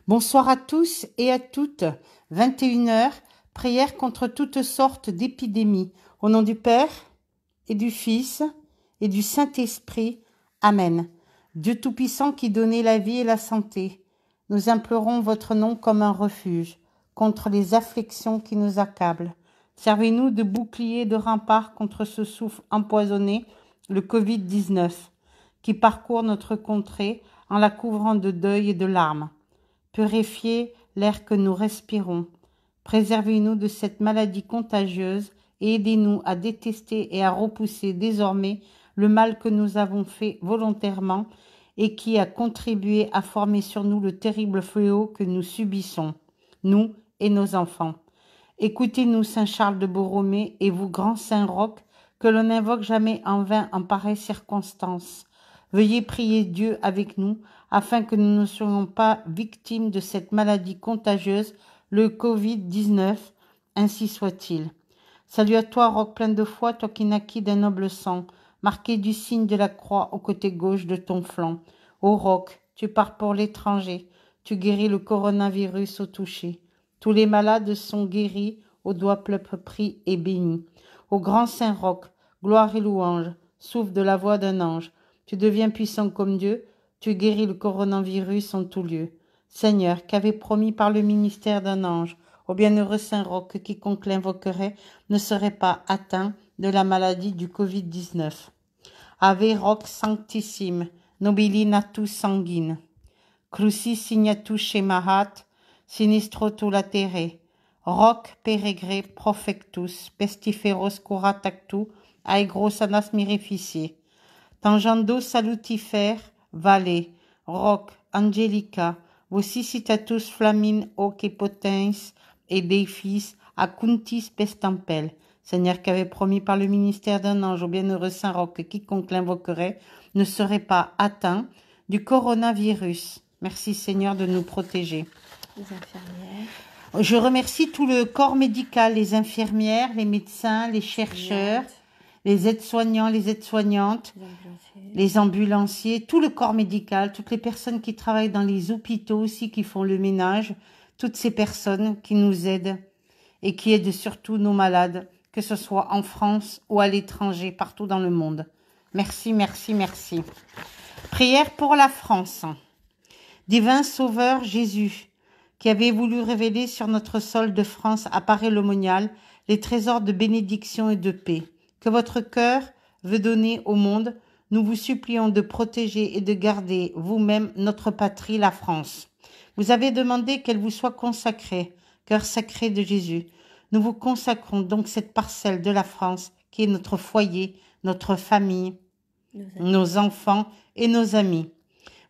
Bonsoir à tous et à toutes. 21h, prière contre toutes sortes d'épidémies. Au nom du Père et du Fils et du Saint-Esprit. Amen. Dieu Tout-Puissant qui donnait la vie et la santé, nous implorons votre nom comme un refuge contre les afflictions qui nous accablent. Servez-nous de bouclier et de rempart contre ce souffle empoisonné, le Covid-19, qui parcourt notre contrée en la couvrant de deuil et de larmes. Purifiez l'air que nous respirons. Préservez-nous de cette maladie contagieuse et aidez-nous à détester et à repousser désormais le mal que nous avons fait volontairement et qui a contribué à former sur nous le terrible fléau que nous subissons, nous et nos enfants. Écoutez-nous, Saint Charles de Borromée, et vous, grand Saint Roch, que l'on n'invoque jamais en vain en pareille circonstance. Veuillez prier Dieu avec nous, afin que nous ne soyons pas victimes de cette maladie contagieuse, le Covid-19, ainsi soit-il. Salut à toi, Roch plein de foi, toi qui naquis d'un noble sang, marqué du signe de la croix au côté gauche de ton flanc. Ô Roch, tu pars pour l'étranger, tu guéris le coronavirus au toucher. Tous les malades sont guéris, au doigt peuple pris et béni. Ô grand Saint Roch, gloire et louange, souffle de la voix d'un ange, tu deviens puissant comme Dieu, tu guéris le coronavirus en tout lieu. Seigneur, qu'avait promis par le ministère d'un ange, au bienheureux Saint Roch, que quiconque l'invoquerait ne serait pas atteint de la maladie du Covid-19. Ave Roch sanctissime, nobili natus sanguine, crucis signatus schemahat, sinistro tu latere, Roch peregre profectus, pestiferos curat actu, aegro sanas mirificie. Tangendo salutifer, vale, Roch, angelica, vocicitatus flamin hoc et potens, et deifis, acuntis pestampel. Seigneur, qu'avait promis par le ministère d'un ange au bienheureux Saint Roch que quiconque l'invoquerait ne serait pas atteint du coronavirus. Merci Seigneur de nous protéger. Les infirmières. Je remercie tout le corps médical, les infirmières, les médecins, les chercheurs, les aides-soignants, les aides-soignantes, les ambulanciers, tout le corps médical, toutes les personnes qui travaillent dans les hôpitaux aussi, qui font le ménage, toutes ces personnes qui nous aident et qui aident surtout nos malades, que ce soit en France ou à l'étranger, partout dans le monde. Merci, merci, merci. Prière pour la France. Divin Sauveur Jésus, qui avait voulu révéler sur notre sol de France, apparaît le monial, les trésors de bénédiction et de paix, que votre cœur veut donner au monde. Nous vous supplions de protéger et de garder vous-même notre patrie, la France. Vous avez demandé qu'elle vous soit consacrée, cœur sacré de Jésus. Nous vous consacrons donc cette parcelle de la France qui est notre foyer, notre famille, nos enfants et nos amis.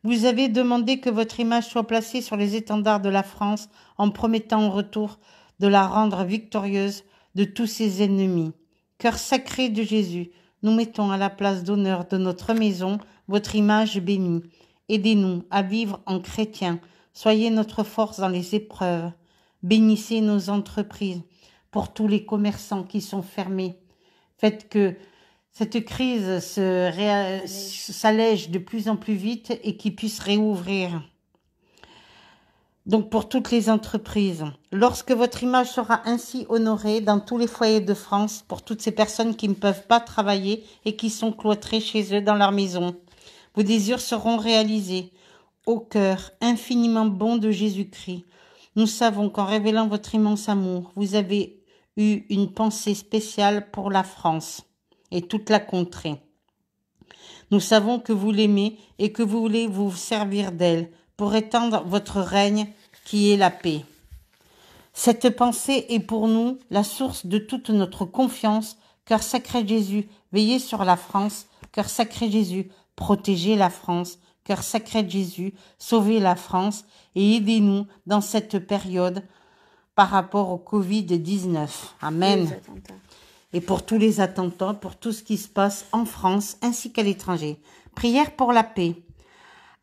Vous avez demandé que votre image soit placée sur les étendards de la France en promettant en retour de la rendre victorieuse de tous ses ennemis. Cœur sacré de Jésus, nous mettons à la place d'honneur de notre maison votre image bénie. Aidez-nous à vivre en chrétiens. Soyez notre force dans les épreuves. Bénissez nos entreprises pour tous les commerçants qui sont fermés. Faites que cette crise s'allège de plus en plus vite et qu'ils puissent réouvrir. Donc pour toutes les entreprises, lorsque votre image sera ainsi honorée dans tous les foyers de France, pour toutes ces personnes qui ne peuvent pas travailler et qui sont cloîtrées chez eux dans leur maison, vos désirs seront réalisés. Ô cœur infiniment bon de Jésus-Christ, nous savons qu'en révélant votre immense amour, vous avez eu une pensée spéciale pour la France et toute la contrée. Nous savons que vous l'aimez et que vous voulez vous servir d'elle pour étendre votre règne qui est la paix. Cette pensée est pour nous la source de toute notre confiance. Cœur sacré Jésus, veillez sur la France. Cœur sacré Jésus, protégez la France. Cœur sacré Jésus, sauvez la France et aidez-nous dans cette période par rapport au Covid-19. Amen. Et pour tous les attentats, pour tout ce qui se passe en France ainsi qu'à l'étranger. Prière pour la paix.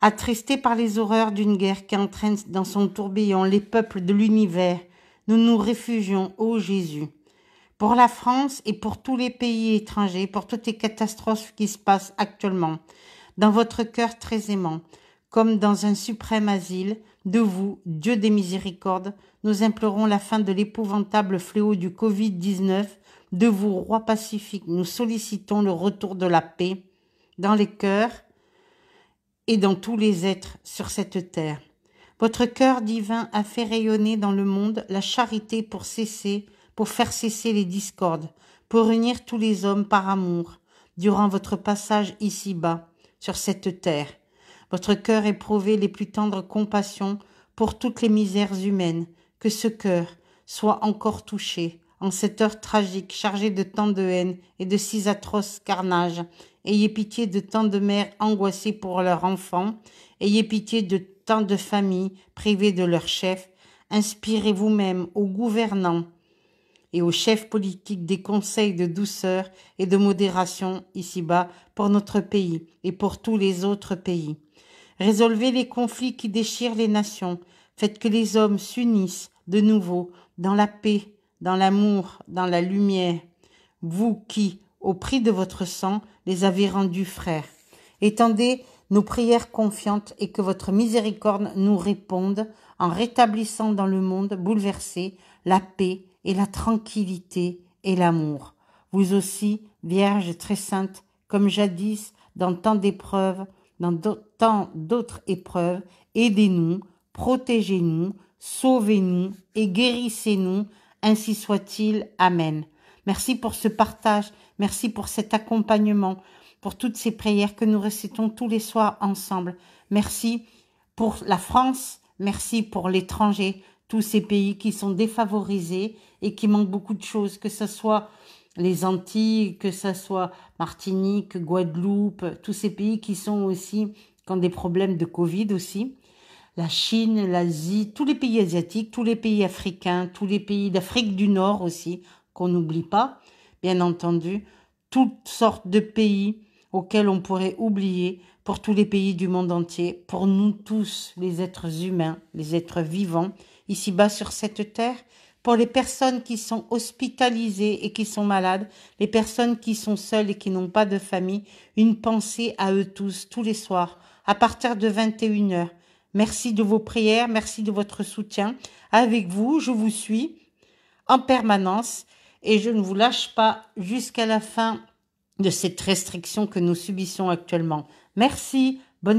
Attristés par les horreurs d'une guerre qui entraîne dans son tourbillon les peuples de l'univers, nous nous réfugions, ô Jésus. Pour la France et pour tous les pays étrangers, pour toutes les catastrophes qui se passent actuellement, dans votre cœur très aimant, comme dans un suprême asile, De vous, Dieu des miséricordes, nous implorons la fin de l'épouvantable fléau du Covid-19. De vous, Roi pacifique, nous sollicitons le retour de la paix dans les cœurs et dans tous les êtres sur cette terre. Votre cœur divin a fait rayonner dans le monde la charité pour faire cesser les discordes, pour unir tous les hommes par amour, durant votre passage ici-bas, sur cette terre. Votre cœur éprouvait les plus tendres compassions pour toutes les misères humaines, que ce cœur soit encore touché, en cette heure tragique, chargée de tant de haine et de si atroces carnages. Ayez pitié de tant de mères angoissées pour leurs enfants, ayez pitié de tant de familles privées de leurs chefs. Inspirez vous-même aux gouvernants et aux chefs politiques des conseils de douceur et de modération ici-bas pour notre pays et pour tous les autres pays. Résolvez les conflits qui déchirent les nations. Faites que les hommes s'unissent de nouveau dans la paix, dans l'amour, dans la lumière. Vous qui, au prix de votre sang, les avez rendus frères. Étendez nos prières confiantes et que votre miséricorde nous réponde en rétablissant dans le monde bouleversé la paix et la tranquillité et l'amour. Vous aussi, Vierge très sainte, comme jadis, dans tant d'épreuves, dans tant d'autres épreuves, aidez-nous, protégez-nous, sauvez-nous et guérissez-nous, ainsi soit-il. Amen. Merci pour ce partage, merci pour cet accompagnement, pour toutes ces prières que nous récitons tous les soirs ensemble. Merci pour la France, merci pour l'étranger, tous ces pays qui sont défavorisés et qui manquent beaucoup de choses, que ce soit les Antilles, que ce soit Martinique, Guadeloupe, tous ces pays qui sont aussi, qui ont des problèmes de Covid aussi. La Chine, l'Asie, tous les pays asiatiques, tous les pays africains, tous les pays d'Afrique du Nord aussi, qu'on n'oublie pas, bien entendu, toutes sortes de pays auxquels on pourrait oublier, pour tous les pays du monde entier, pour nous tous, les êtres humains, les êtres vivants, ici-bas sur cette terre, pour les personnes qui sont hospitalisées et qui sont malades, les personnes qui sont seules et qui n'ont pas de famille, une pensée à eux tous les soirs, à partir de 21h. Merci de vos prières, merci de votre soutien. Avec vous, je vous suis en permanence et je ne vous lâche pas jusqu'à la fin de cette restriction que nous subissons actuellement. Merci, bonne